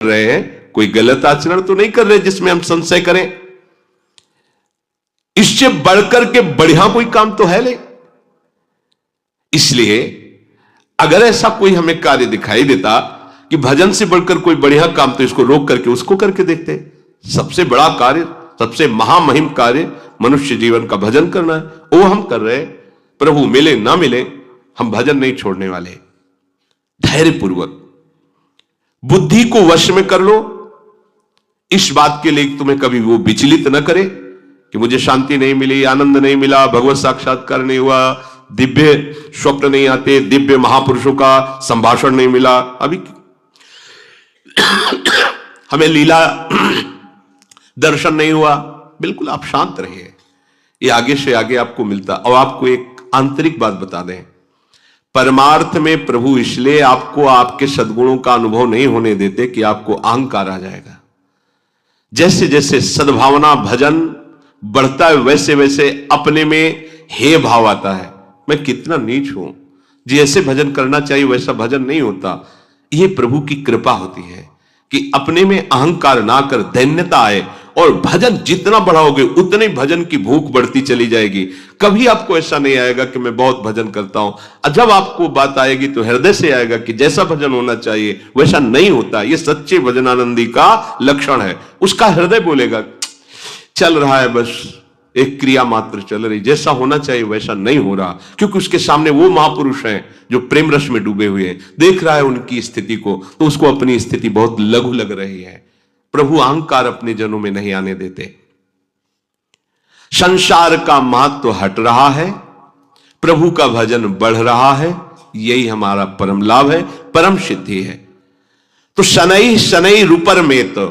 रहे हैं, कोई गलत आचरण तो नहीं कर रहे जिसमें हम संशय करें। इससे बढ़कर के बढ़िया कोई काम तो है नहीं। इसलिए अगर ऐसा कोई हमें कार्य दिखाई देता कि भजन से बढ़कर कोई बढ़िया काम, तो इसको रोक करके उसको करके देखते। सबसे बड़ा कार्य, सबसे महामहिम कार्य मनुष्य जीवन का भजन करना है, वो हम कर रहे हैं। प्रभु मिले ना मिले, हम भजन नहीं छोड़ने वाले। धैर्यपूर्वक बुद्धि को वश में कर लो। इस बात के लिए तुम्हें कभी वो विचलित न करे कि मुझे शांति नहीं मिली, आनंद नहीं मिला, भगवत साक्षात्कार नहीं हुआ, दिव्य स्वप्न नहीं आते, दिव्य महापुरुषों का संभाषण नहीं मिला, अभी हमें लीला दर्शन नहीं हुआ। बिल्कुल आप शांत रहिए, ये आगे से आगे आपको मिलता। और आपको एक आंतरिक बात बता दें, परमार्थ में प्रभु इसलिए आपको आपके सद्गुणों का अनुभव नहीं होने देते कि आपको अहंकार आ जाएगा। जैसे जैसे सद्भावना भजन बढ़ता है, वैसे वैसे अपने में हे भाव आता है, मैं कितना नीच हूं, जैसे भजन करना चाहिए वैसा भजन नहीं होता। यह प्रभु की कृपा होती है कि अपने में अहंकार ना कर दैन्यता आए, और भजन जितना बढ़ाओगे उतने भजन की भूख बढ़ती चली जाएगी। कभी आपको ऐसा नहीं आएगा कि मैं बहुत भजन करता हूं। जब आपको बात आएगी तो हृदय से आएगा कि जैसा भजन होना चाहिए वैसा नहीं होता। यह सच्चे भजनानंदी का लक्षण है। उसका हृदय बोलेगा चल रहा है, बस एक क्रिया मात्र चल रही, जैसा होना चाहिए वैसा नहीं हो रहा, क्योंकि उसके सामने वो महापुरुष हैं जो प्रेम रस में डूबे हुए हैं, देख रहा है उनकी स्थिति को, तो उसको अपनी स्थिति बहुत लघु लग रही है। प्रभु अहंकार अपने जनों में नहीं आने देते। संसार का महत्व हट रहा है, प्रभु का भजन बढ़ रहा है, यही हमारा परम लाभ है, परम सिद्धि है। तो शनै शनै रूपर में तो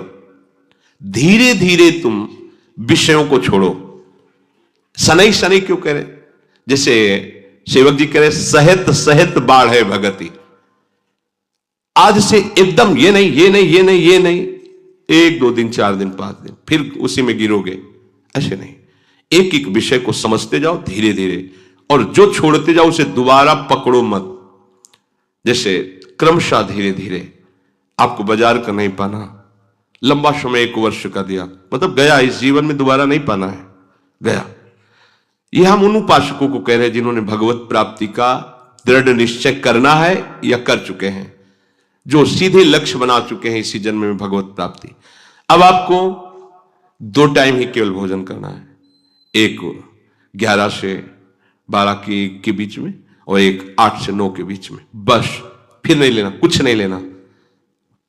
धीरे धीरे तुम विषयों को छोड़ो। शनै शनै क्यों कह रहे? जैसे सेवक जी कह रहे सहित सहित बाढ़ है भगति। आज से एकदम ये नहीं ये नहीं ये नहीं ये नहीं, 1 2 दिन 4 दिन 5 दिन फिर उसी में गिरोगे, ऐसे नहीं। एक एक विषय को समझते जाओ धीरे धीरे, और जो छोड़ते जाओ उसे दोबारा पकड़ो मत। जैसे क्रमशः धीरे धीरे आपको बाजार का नहीं पाना, लंबा समय 1 वर्ष का दिया, मतलब गया, इस जीवन में दोबारा नहीं पाना है, गया। यह हम उन उपासकों को कह रहे हैं जिन्होंने भगवत प्राप्ति का दृढ़ निश्चय करना है या कर चुके हैं, जो सीधे लक्ष्य बना चुके हैं इसी जन्म में भगवत प्राप्ति। अब आपको 2 टाइम ही केवल भोजन करना है, एक 11 से 12 के बीच में, और एक 8 से 9 के बीच में, बस। फिर नहीं लेना, कुछ नहीं लेना।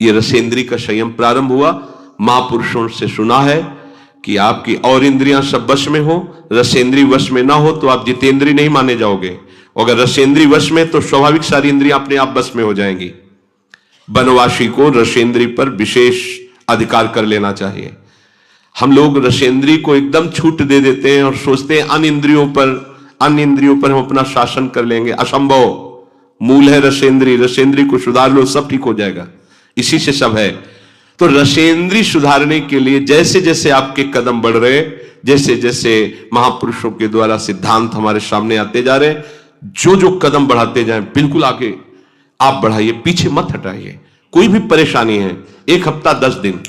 यह रसेंद्री का संयम प्रारंभ हुआ। महापुरुषों से सुना है कि आपकी और इंद्रियां सब वश में हो, रसेंद्री वश में ना हो तो आप जितेंद्री नहीं माने जाओगे। अगर रसेंद्री वश में तो स्वाभाविक सारी इंद्रियां अपने आप वश में हो जाएंगी। वनवासी को रसेंद्री पर विशेष अधिकार कर लेना चाहिए। हम लोग रसेंद्री को एकदम छूट दे देते हैं और सोचते हैं अन्य इंद्रियों पर हम अपना शासन कर लेंगे। असंभव। मूल है रसेंद्री, रसेंद्री को सुधार लो, सब ठीक हो जाएगा। इसी से सब है। तो रसेंद्री सुधारने के लिए जैसे जैसे आपके कदम बढ़ रहे, जैसे जैसे महापुरुषों के द्वारा सिद्धांत हमारे सामने आते जा रहे, जो जो कदम बढ़ाते जाएं, बिल्कुल आगे आप बढ़ाइए, पीछे मत हटाइए। कोई भी परेशानी है, 1 हफ्ता 10 दिन,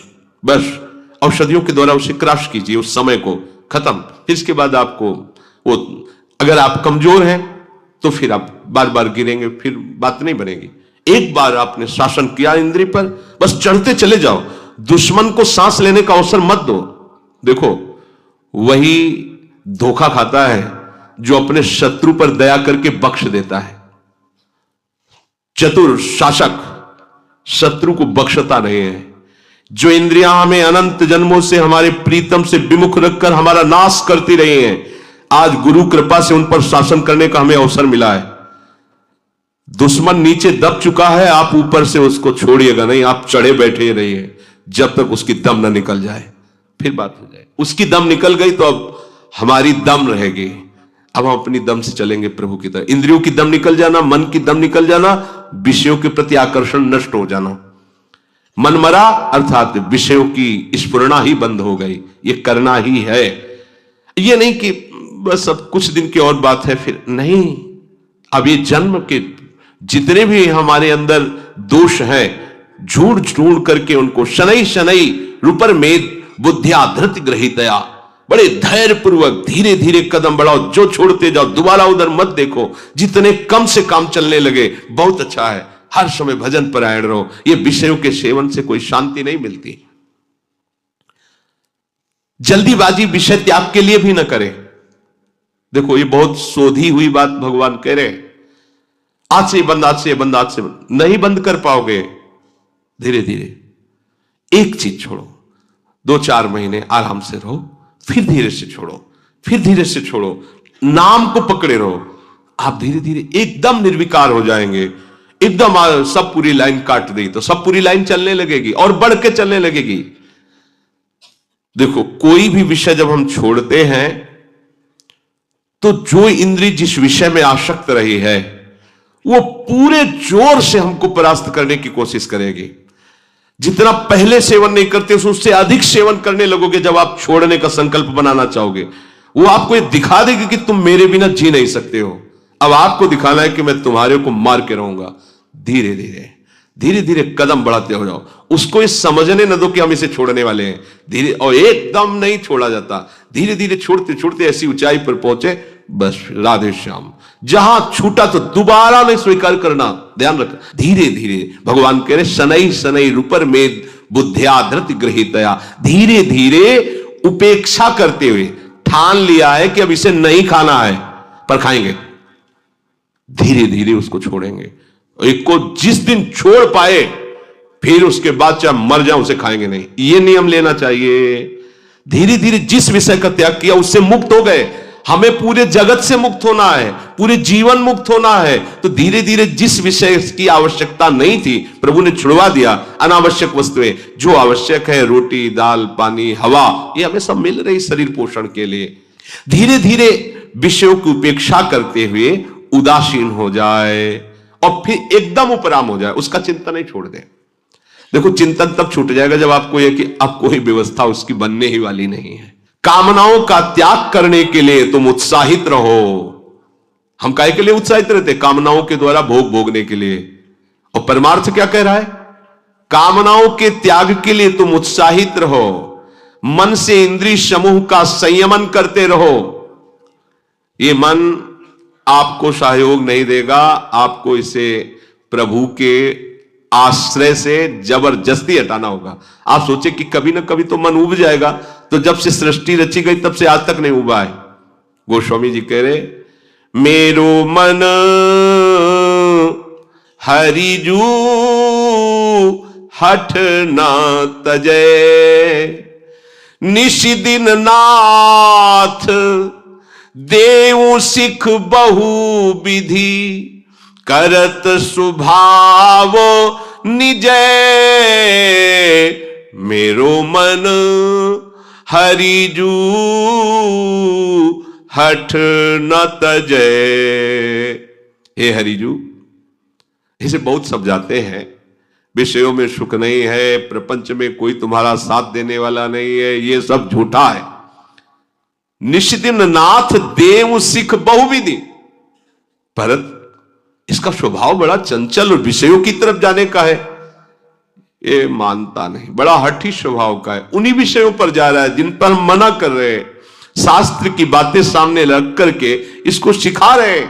बस औषधियों के द्वारा उसे क्रश कीजिए, उस समय को खत्म। फिर इसके बाद आपको वो, अगर आप कमजोर हैं तो फिर आप बार बार गिरेंगे, फिर बात नहीं बनेगी। एक बार आपने शासन किया इंद्रिय पर, बस चढ़ते चले जाओ। दुश्मन को सांस लेने का अवसर मत दो। देखो, वही धोखा खाता है जो अपने शत्रु पर दया करके बख्श देता है। चतुर शासक शत्रु को बख्शता नहीं है। जो इंद्रियां हमें अनंत जन्मों से हमारे प्रीतम से विमुख रखकर हमारा नाश करती रही हैं, आज गुरु कृपा से उन पर शासन करने का हमें अवसर मिला है। दुश्मन नीचे दब चुका है, आप ऊपर से उसको छोड़िएगा नहीं, आप चढ़े बैठे रहिए जब तक उसकी दम न निकल जाए, फिर बात हो जाए। उसकी दम निकल गई तो अब हमारी दम रहेगी। अब हम अपनी दम से चलेंगे प्रभु की तरह। इंद्रियों की दम निकल जाना, मन की दम निकल जाना, विषयों के प्रति आकर्षण नष्ट हो जाना, मन मरा अर्थात विषयों की स्फुरना ही बंद हो गई। ये करना ही है। ये नहीं कि बस अब कुछ दिन की और बात है, फिर नहीं। अब ये जन्म के जितने भी हमारे अंदर दोष हैं ढूंढ ढूंढ करके उनको शनै शनै रुपर में बुद्धिया धृत ग्रहितया, बड़े धैर्य पूर्वक धीरे धीरे कदम बढ़ाओ, जो छोड़ते जाओ दोबारा उधर मत देखो, जितने कम से काम चलने लगे बहुत अच्छा है। हर समय भजन परायण रहो, ये विषयों के सेवन से कोई शांति नहीं मिलती। जल्दीबाजी विषय त्याग के लिए भी ना करें। देखो ये बहुत शोधी हुई बात भगवान कह रहे, आज से बंद, आज से बंद, आज से बंद, नहीं बंद कर पाओगे। धीरे धीरे एक चीज छोड़ो, 2-4 महीने आराम से रहो, फिर धीरे से छोड़ो, फिर धीरे से छोड़ो, नाम को पकड़े रहो। आप धीरे धीरे एकदम निर्विकार हो जाएंगे। एकदम सब पूरी लाइन काट दी तो सब पूरी लाइन चलने लगेगी और बढ़ के चलने लगेगी। देखो कोई भी विषय जब हम छोड़ते हैं तो जो इंद्रिय जिस विषय में आसक्त रही है वो पूरे जोर से हमको परास्त करने की कोशिश करेगी। जितना पहले सेवन नहीं करते उससे अधिक सेवन करने लगोगे। जब आप छोड़ने का संकल्प बनाना चाहोगे वो आपको ये दिखा देगी कि तुम मेरे बिना जी नहीं सकते हो। अब आपको दिखाना है कि मैं तुम्हारे को मार के रहूंगा। धीरे धीरे धीरे धीरे कदम बढ़ाते हो जाओ। उसको इस समझने न दो कि हम इसे छोड़ने वाले हैं। धीरे, और एकदम नहीं छोड़ा जाता। धीरे धीरे छोड़ते छोड़ते ऐसी ऊंचाई पर पहुंचे, बस राधे श्याम। जहां छूटा तो दोबारा नहीं स्वीकार करना, ध्यान रखना। धीरे धीरे भगवान कह रहे शनै शनै रुपर में बुद्धिया धृत गृहीतया, धीरे धीरे उपेक्षा करते हुए ठान लिया है कि अब इसे नहीं खाना है पर खाएंगे। धीरे धीरे उसको छोड़ेंगे। एक को जिस दिन छोड़ पाए फिर उसके बाद चाहे मर जाए उसे खाएंगे नहीं। ये नियम लेना चाहिए। धीरे धीरे जिस विषय का त्याग किया उससे मुक्त हो गए। हमें पूरे जगत से मुक्त होना है, पूरे जीवन मुक्त होना है। तो धीरे धीरे जिस विषय की आवश्यकता नहीं थी प्रभु ने छुड़वा दिया। अनावश्यक वस्तुएं जो आवश्यक है, रोटी दाल पानी हवा, ये हमें सब मिल रही शरीर पोषण के लिए। धीरे धीरे विषयों की उपेक्षा करते हुए उदासीन हो जाए और फिर एकदम उपराम हो जाए, उसका चिंतन नहीं छोड़ दे। देखो चिंतन तब छूट जाएगा जब आपको यह कि अब कोई व्यवस्था उसकी बनने ही वाली नहीं है। कामनाओं का त्याग करने के लिए तुम उत्साहित रहो। हम काहे के लिए उत्साहित रहते? कामनाओं के द्वारा भोग भोगने के लिए। और परमार्थ क्या कह रहा है? कामनाओं के त्याग के लिए तुम उत्साहित रहो। मन से इंद्रिय समूह का संयमन करते रहो। ये मन आपको सहयोग नहीं देगा, आपको इसे प्रभु के आश्रय से जबरदस्ती हटाना होगा। आप सोचे कि कभी ना कभी तो मन उब जाएगा, तो जब से सृष्टि रची गई तब से आज तक नहीं उबा है। गोस्वामी जी कह रहे मेरो मन हरिजू हठ ना तजय, निशिदिन नाथ देव सिख बहु विधि, करत स्वभाव निजय, मेरो मन हरिजू हठ न तजय। हे हरिजू, इसे बहुत समझाते हैं। विषयों में सुख नहीं है, प्रपंच में कोई तुम्हारा साथ देने वाला नहीं है, ये सब झूठा है। निशिदिन नाथ देव सिख बहुविधि, भरत इसका स्वभाव बड़ा चंचल और विषयों की तरफ जाने का है, ये मानता नहीं। बड़ा हठी स्वभाव का है, उन्हीं विषयों पर जा रहा है जिन पर हम मना कर रहे हैं। शास्त्र की बातें सामने रख करके इसको सिखा रहे हैं,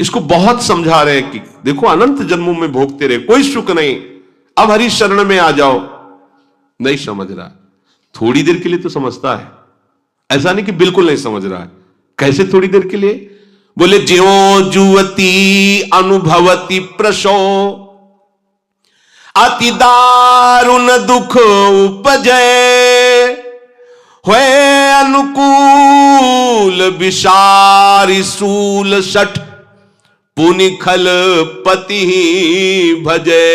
इसको बहुत समझा रहे हैं कि देखो अनंत जन्मों में भोगते रहे, कोई सुख नहीं, अब हरि शरण में आ जाओ। नहीं समझ रहा। थोड़ी देर के लिए तो समझता है, ऐसा नहीं कि बिल्कुल नहीं समझ रहा है। कैसे थोड़ी देर के लिए? बोले ज्यों जुवती अनुभवती प्रसो, अति दारुण दुख उपजय, हुए अनुकूल विषारी सूल सठ, पुनि खल पति भजे,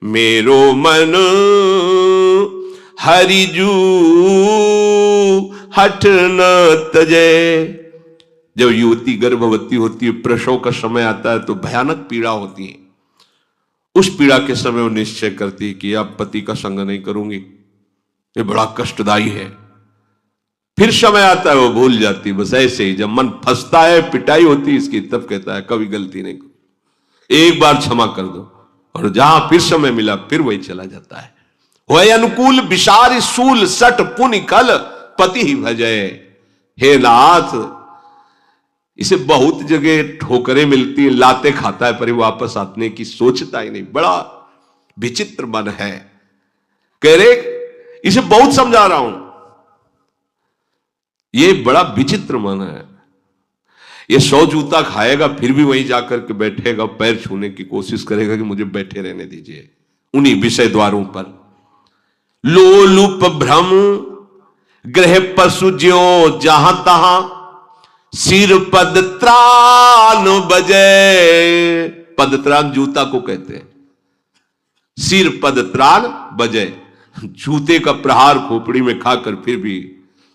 मेरो मन हरिजू हठ न तजय। जब युवती गर्भवती होती है, प्रसव का समय आता है तो भयानक पीड़ा होती है। उस पीड़ा के समय वो निश्चय करती है कि अब पति का संग नहीं करूंगी, ये बड़ा कष्टदायी है। फिर समय आता है वो भूल जाती है। बस ऐसे ही जब मन फंसता है, पिटाई होती है इसकी, तब कहता है कभी गलती नहीं करूं, एक बार क्षमा कर दो। और जहां फिर समय मिला फिर वही चला जाता है। वही अनुकूल विशार सूल सट पुनि कल पति ही भजय। हे नाथ, इसे बहुत जगह ठोकरें मिलती हैं, लाते खाता है, पर वापस आने की सोचता ही नहीं। बड़ा विचित्र मन है। कह रहे इसे बहुत समझा रहा हूं, ये बड़ा विचित्र मन है। ये 100 जूता खाएगा फिर भी वहीं जाकर के बैठेगा, पैर छूने की कोशिश करेगा कि मुझे बैठे रहने दीजिए उन्हीं विषय द्वारों पर। लोलुप भ्रम ग्रह पशु ज्यो जहां तहां सिर पद त्राण बजय। पदत्राण जूता को कहते हैं, सिर पद त्राण बजय। जूते का प्रहार खोपड़ी में खाकर फिर भी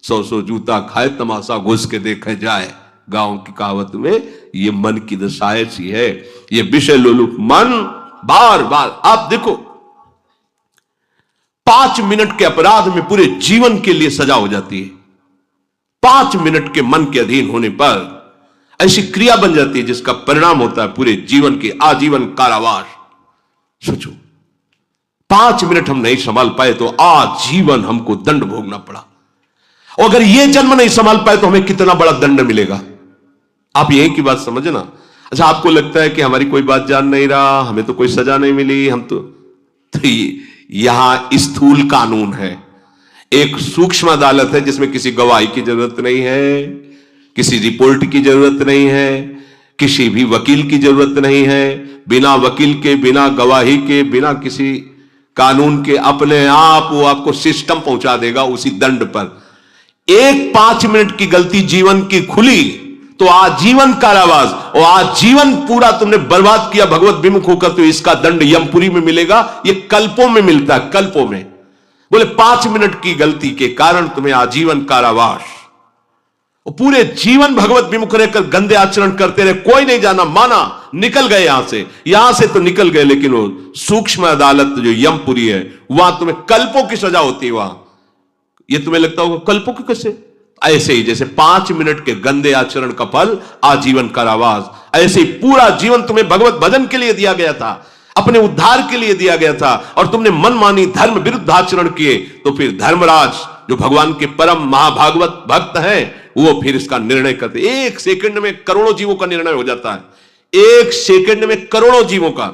100 जूता खाए, तमाशा घुस के देखे जाए। गांव की कहावत में ये मन की दशा ऐसी है। ये विषय लोलुप मन बार बार, आप देखो 5 मिनट के अपराध में पूरे जीवन के लिए सजा हो जाती है। 5 मिनट के मन के अधीन होने पर ऐसी क्रिया बन जाती है जिसका परिणाम होता है पूरे जीवन के आजीवन कारावास। सोचो 5 मिनट हम नहीं संभाल पाए तो आजीवन हमको दंड भोगना पड़ा। और अगर यह जन्म नहीं संभाल पाए तो हमें कितना बड़ा दंड मिलेगा। आप यही की बात समझना। अच्छा, आपको लगता है कि हमारी कोई बात जान नहीं रहा, हमें तो कोई सजा नहीं मिली, हम तो यहां स्थूल कानून है। एक सूक्ष्म अदालत है जिसमें किसी गवाही की जरूरत नहीं है, किसी रिपोर्ट की जरूरत नहीं है, किसी भी वकील की जरूरत नहीं है। बिना वकील के, बिना गवाही के, बिना किसी कानून के अपने आप वो आपको सिस्टम पहुंचा देगा उसी दंड पर। एक 5 मिनट की गलती जीवन की खुली तो आजीवन कारावास, और आजीवन पूरा तुमने बर्बाद किया भगवत विमुख होकर, तो इसका दंड यमपुरी में मिलेगा। ये कल्पों में मिलता है, कल्पों में। बोले 5 मिनट की गलती के कारण तुम्हें आजीवन कारावास, और पूरे जीवन भगवत विमुख रहकर गंदे आचरण करते रहे, कोई नहीं जाना माना, निकल गए यहां से तो निकल गए, लेकिन वो सूक्ष्म अदालत जो यमपुरी है वहां तुम्हें कल्पों की सजा होती है। वहां ये तुम्हें लगता होगा कल्पों की कैसे? ऐसे ही जैसे 5 मिनट के गंदे आचरण का फल आजीवन कारावास, ऐसे ही पूरा जीवन तुम्हें भगवत भजन के लिए दिया गया था, अपने उद्धार के लिए दिया गया था, और तुमने मनमानी धर्म विरुद्ध आचरण किए। तो फिर धर्मराज जो भगवान के परम महाभागवत भक्त हैं वो फिर इसका निर्णय करते। 1 सेकंड में करोड़ों जीवों का निर्णय हो जाता है। 1 सेकंड में करोड़ों जीवों का।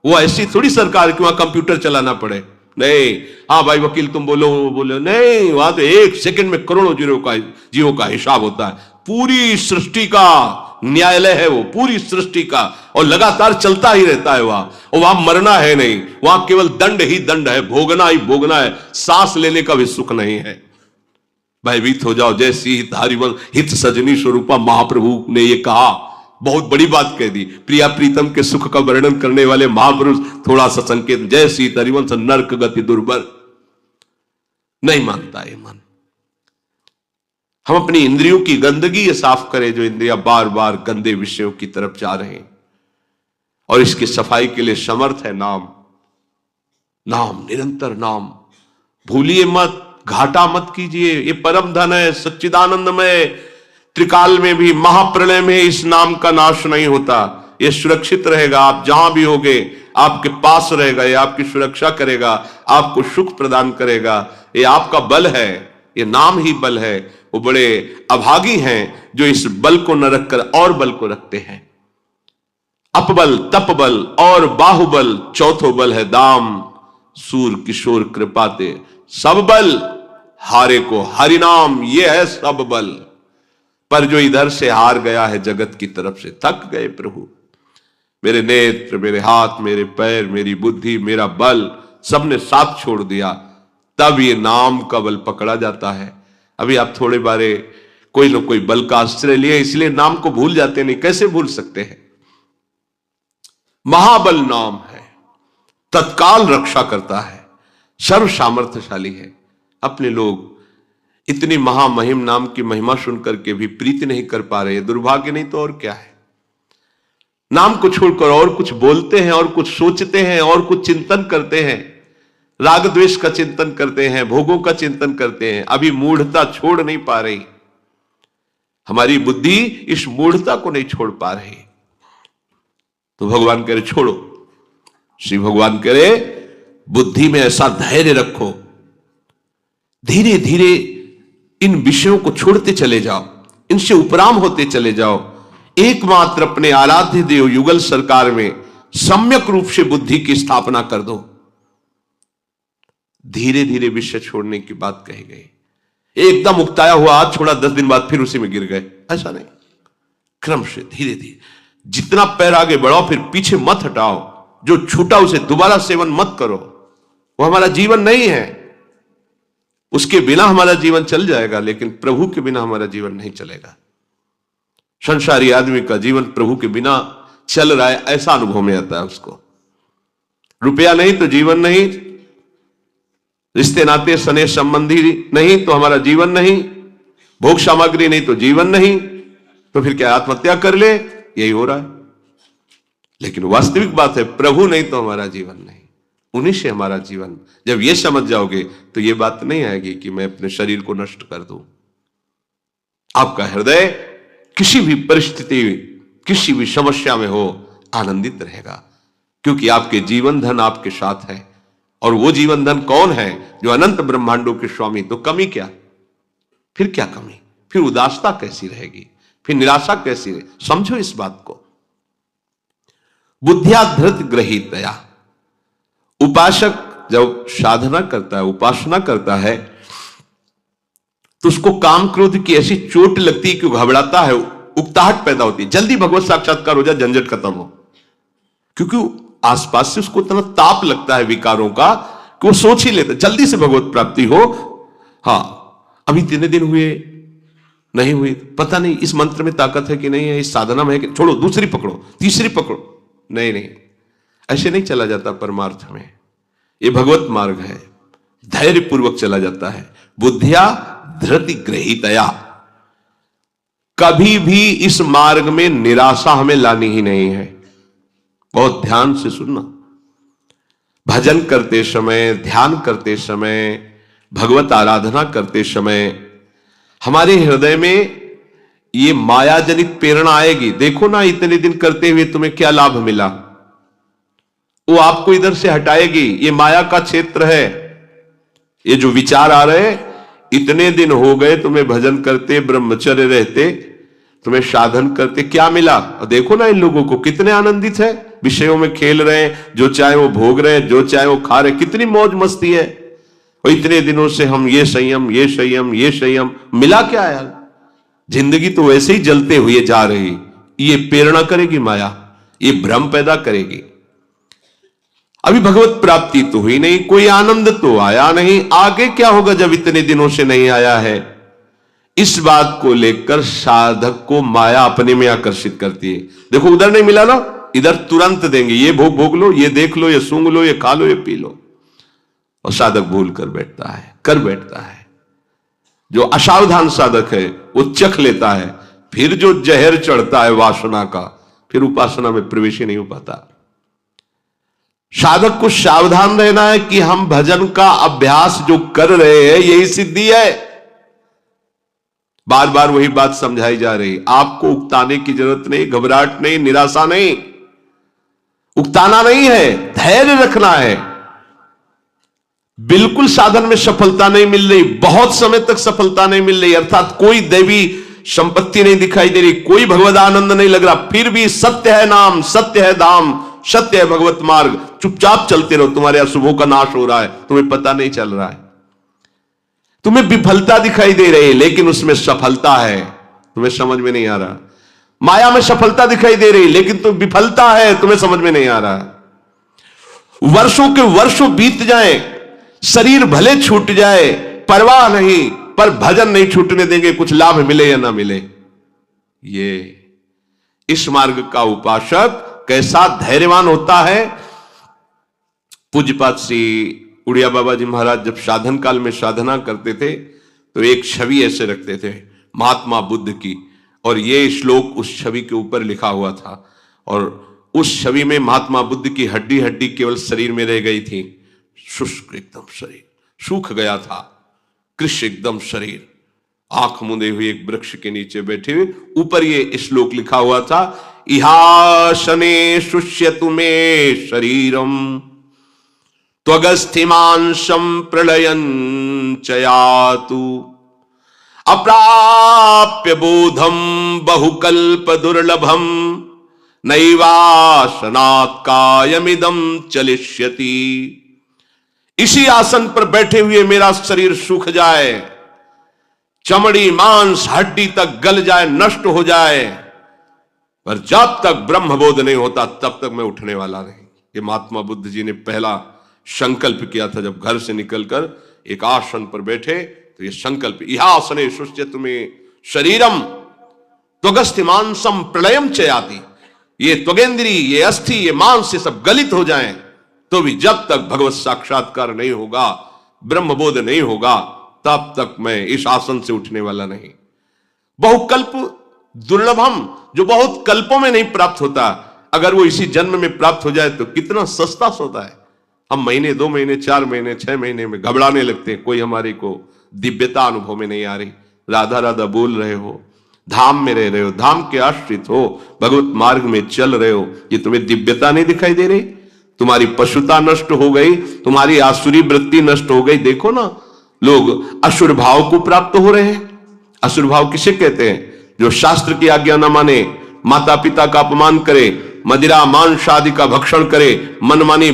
वो ऐसी थोड़ी सरकार कि वहां कंप्यूटर चलाना पड़े, नहीं। हाँ भाई वकील तुम बोलो, वो बोलो, नहीं। वहां तो 1 सेकंड में करोड़ों जीवों का हिसाब होता है। पूरी सृष्टि का न्यायालय है वो, पूरी सृष्टि का, और लगातार चलता ही रहता है वहां। और वहां मरना है नहीं, वहां केवल दंड ही दंड है, भोगना ही भोगना है। सांस लेने का भी सुख नहीं है। भयभीत हो जाओ, जैसी हरिवंश हित सजनी स्वरूपा महाप्रभु ने ये कहा, बहुत बड़ी बात कह दी। प्रिया प्रीतम के सुख का वर्णन करने वाले महापुरुष थोड़ा सा संकेत, जय सीत हरिवंश नरक गति दुर्बर। नहीं मानता ये मन। हम अपनी इंद्रियों की गंदगी ये साफ करें, जो इंद्रियां बार बार गंदे विषयों की तरफ जा रहे हैं, और इसकी सफाई के लिए समर्थ है नाम। नाम, निरंतर नाम। भूलिए मत, घाटा मत कीजिए। ये परम धन है, सच्चिदानंद में। त्रिकाल में भी, महाप्रलय में इस नाम का नाश नहीं होता। ये सुरक्षित रहेगा, आप जहां भी होगे आपके पास रहेगा, ये आपकी सुरक्षा करेगा, आपको सुख प्रदान करेगा। ये आपका बल है, ये नाम ही बल है। वो बड़े अभागी हैं जो इस बल को न रखकर और बल को रखते हैं। अपबल, तपबल और बाहुबल, चौथो बल है दाम। सूर किशोर कृपाते सब बल हारे को हरिनाम, ये है सब बल। पर जो इधर से हार गया है जगत की तरफ से, थक गए प्रभु। मेरे नेत्र, मेरे हाथ, मेरे पैर, मेरी बुद्धि, मेरा बल, सबने साथ छोड़ दिया, तब ये नाम का बल पकड़ा जाता है। अभी आप थोड़े बारे कोई ना कोई बल का आश्रय लिए, इसलिए नाम को भूल जाते नहीं। कैसे भूल सकते हैं? महाबल नाम है, तत्काल रक्षा करता है, सर्व सामर्थ्यशाली है। अपने लोग इतनी महामहिम नाम की महिमा सुनकर के भी प्रीति नहीं कर पा रहे। दुर्भाग्य नहीं तो और क्या है। नाम को छोड़कर और कुछ बोलते हैं, और कुछ सोचते हैं, और कुछ चिंतन करते हैं, राग द्वेष का चिंतन करते हैं, भोगों का चिंतन करते हैं। अभी मूढ़ता छोड़ नहीं पा रही। हमारी बुद्धि इस मूढ़ता को नहीं छोड़ पा रही। तो भगवान कह रहे छोड़ो, श्री भगवान कह रहे बुद्धि में ऐसा धैर्य रखो, धीरे धीरे इन विषयों को छोड़ते चले जाओ, इनसे उपराम होते चले जाओ, एकमात्र अपने आराध्य देव युगल सरकार में सम्यक रूप से बुद्धि की स्थापना कर दो। धीरे धीरे विषय छोड़ने की बात कही गई। एकदम उकताया हुआ हाथ छोड़ा, 10 दिन बाद फिर उसी में गिर गए, ऐसा नहीं। क्रम से धीरे धीरे जितना पैर आगे बढ़ाओ, फिर पीछे मत हटाओ। जो छूटा उसे दोबारा सेवन मत करो, वो हमारा जीवन नहीं है। उसके बिना हमारा जीवन चल जाएगा, लेकिन प्रभु के बिना हमारा जीवन नहीं चलेगा। संसारी आदमी का जीवन प्रभु के बिना चल रहा है ऐसा अनुभव में आता है उसको। रुपया नहीं तो जीवन नहीं, रिश्ते नाते स्नेह संबंधी नहीं तो हमारा जीवन नहीं, भोग सामग्री नहीं तो जीवन नहीं, तो फिर क्या आत्महत्या कर ले, यही हो रहा है। लेकिन वास्तविक बात है प्रभु नहीं तो हमारा जीवन नहीं, उन्हीं से हमारा जीवन। जब ये समझ जाओगे तो ये बात नहीं आएगी कि मैं अपने शरीर को नष्ट कर दूं। आपका हृदय किसी भी परिस्थिति, किसी भी समस्या में हो, आनंदित रहेगा, क्योंकि आपके जीवन धन आपके साथ है। और वो जीवन धन कौन है? जो अनंत ब्रह्मांडों के स्वामी। तो कमी क्या? फिर क्या कमी? फिर उदासता कैसी रहेगी, फिर निराशा कैसी रहेगी? समझो इस बात को। बुद्धिया धृत ग्रहीतया, उपासक जब साधना करता है, उपासना करता है, तो उसको काम क्रोध की ऐसी चोट लगती है कि घबराता है, उकताहट पैदा होती है, जल्दी भगवत साक्षात्कार हो जाए, झंझट खत्म हो। क्योंकि आसपास से उसको इतना ताप लगता है विकारों का कि वो सोच ही लेता जल्दी से भगवत प्राप्ति हो। हाँ, अभी 3 दिन हुए, नहीं हुई, पता नहीं इस मंत्र में ताकत है कि नहीं है, इस साधना में है कि, छोड़ो, दूसरी पकड़ो, तीसरी पकड़ो। नहीं, ऐसे नहीं चला जाता परमार्थ में। ये भगवत मार्ग है, धैर्य पूर्वक चला जाता है। बुद्धिया धृति ग्रहीतया, कभी भी इस मार्ग में निराशा हमें लानी ही नहीं है। बहुत ध्यान से सुनना। भजन करते समय, ध्यान करते समय, भगवत आराधना करते समय हमारे हृदय में ये माया जनित प्रेरणा आएगी। देखो ना, इतने दिन करते हुए तुम्हें क्या लाभ मिला, वो आपको इधर से हटाएगी। ये माया का क्षेत्र है। ये जो विचार आ रहे हैं, इतने दिन हो गए तुम्हें भजन करते, ब्रह्मचर्य रहते, तुम्हें साधन करते, क्या मिला? और देखो ना इन लोगों को कितने आनंदित है, विषयों में खेल रहे हैं, जो चाहे वो भोग रहे हैं, जो चाहे वो खा रहे, कितनी मौज मस्ती है। और इतने दिनों से हम ये संयम, ये संयम, ये संयम, मिला क्या यार? जिंदगी तो वैसे ही जलते हुए जा रही। ये प्रेरणा करेगी माया, ये भ्रम पैदा करेगी। अभी भगवत प्राप्ति तो हुई नहीं, कोई आनंद तो आया नहीं, आगे क्या होगा जब इतने दिनों से नहीं आया है? इस बात को लेकर साधक को माया अपने में आकर्षित करती है। देखो उधर नहीं मिला ना, इधर तुरंत देंगे, ये भोग भोग लो, ये देख लो, ये सूंघ लो, ये खा लो, ये पी लो। और साधक भूल कर बैठता है, कर बैठता है। जो असावधान साधक है वो चख लेता है, फिर जो जहर चढ़ता है वासना का, फिर उपासना में प्रवेश ही नहीं हो पाता। साधक को सावधान रहना है कि हम भजन का अभ्यास जो कर रहे हैं यही सिद्धि है। बार बार वही बात समझाई जा रही। आपको उकताने की जरूरत नहीं, घबराहट नहीं, निराशा नहीं, उकताना नहीं है, धैर्य रखना है। बिल्कुल साधन में सफलता नहीं मिल रही, बहुत समय तक सफलता नहीं मिल रही, अर्थात कोई दैवी संपत्ति नहीं दिखाई दे रही, कोई भगवत आनंद नहीं लग रहा, फिर भी सत्य है नाम, सत्य है धाम, सत्य है भगवत मार्ग, चुपचाप चलते रहो, तुम्हारे अशुभों का नाश हो रहा है, तुम्हें पता नहीं चल रहा है। तुम्हें विफलता दिखाई दे रही है लेकिन उसमें सफलता है, तुम्हें समझ में नहीं आ रहा। माया में सफलता दिखाई दे रही लेकिन तो विफलता है, तुम्हें समझ में नहीं आ रहा। वर्षों के वर्षों बीत जाए, शरीर भले छूट जाए, परवाह नहीं, पर भजन नहीं छूटने देंगे, कुछ लाभ मिले या ना मिले। ये इस मार्ग का उपासक कैसा धैर्यवान होता है। पूज्यपाद श्री उड़िया बाबा जी महाराज जब साधन काल में साधना करते थे तो एक छवि ऐसे रखते थे महात्मा बुद्ध की, और ये श्लोक उस छवि के ऊपर लिखा हुआ था। और उस छवि में महात्मा बुद्ध की हड्डी हड्डी केवल शरीर में रह गई थी, शुष्क एकदम शरीर सूख गया था, कृष्ण एकदम शरीर, आंख मूंदे हुए एक वृक्ष के नीचे बैठे हुए, ऊपर ये श्लोक लिखा हुआ था, इहासने शुष्यतु मे शरीरम त्वगस्थिमांशं प्रलयं च यातु अप्राप्य बोधम बहुकल्प दुर्लभम नैवासनात् कायमिदं चलिष्यति। इसी आसन पर बैठे हुए मेरा शरीर सूख जाए, चमड़ी मांस हड्डी तक गल जाए, नष्ट हो जाए, पर जब तक ब्रह्मबोध नहीं होता तब तक मैं उठने वाला नहीं। ये महात्मा बुद्ध जी ने पहला संकल्प किया था जब घर से निकलकर एक आसन पर बैठे, तो ये संकल्प, इहासने शुष्यतु मे शरीरम त्वगस्थिमांसम प्रलयम च याति। ये त्वगेंद्री, ये अस्थि, ये मांस, ये सब गलित हो जाएं, तो भी जब तक भगवत साक्षात्कार नहीं होगा, ब्रह्मबोध नहीं होगा, तब तक मैं इस आसन से उठने वाला नहीं। बहुकल्प दुर्लभम, जो बहुत कल्पों में नहीं प्राप्त होता, अगर वो इसी जन्म में प्राप्त हो जाए तो कितना सस्ता सौदा है। हम महीने, 2 महीने, 4 महीने, 6 महीने में घबराने लगते हैं, कोई हमारे को दिव्यता अनुभव में नहीं आ रही। राधा राधा बोल रहे हो, धाम में रह रहे हो, धाम के आश्रित हो, भगवत मार्ग में चल रहे हो, ये तुम्हें दिव्यता नहीं दिखाई दे रही? तुम्हारी पशुता नष्ट हो गई, तुम्हारी आसुरी वृत्ति नष्ट हो गई। देखो ना, लोग असुर भाव को प्राप्त हो रहे हैं। असुर भाव किसे कहते हैं? जो शास्त्र की आज्ञा न माने, माता पिता का अपमान करे, मदिरा मांस आदि का भक्षण करे, मनमानी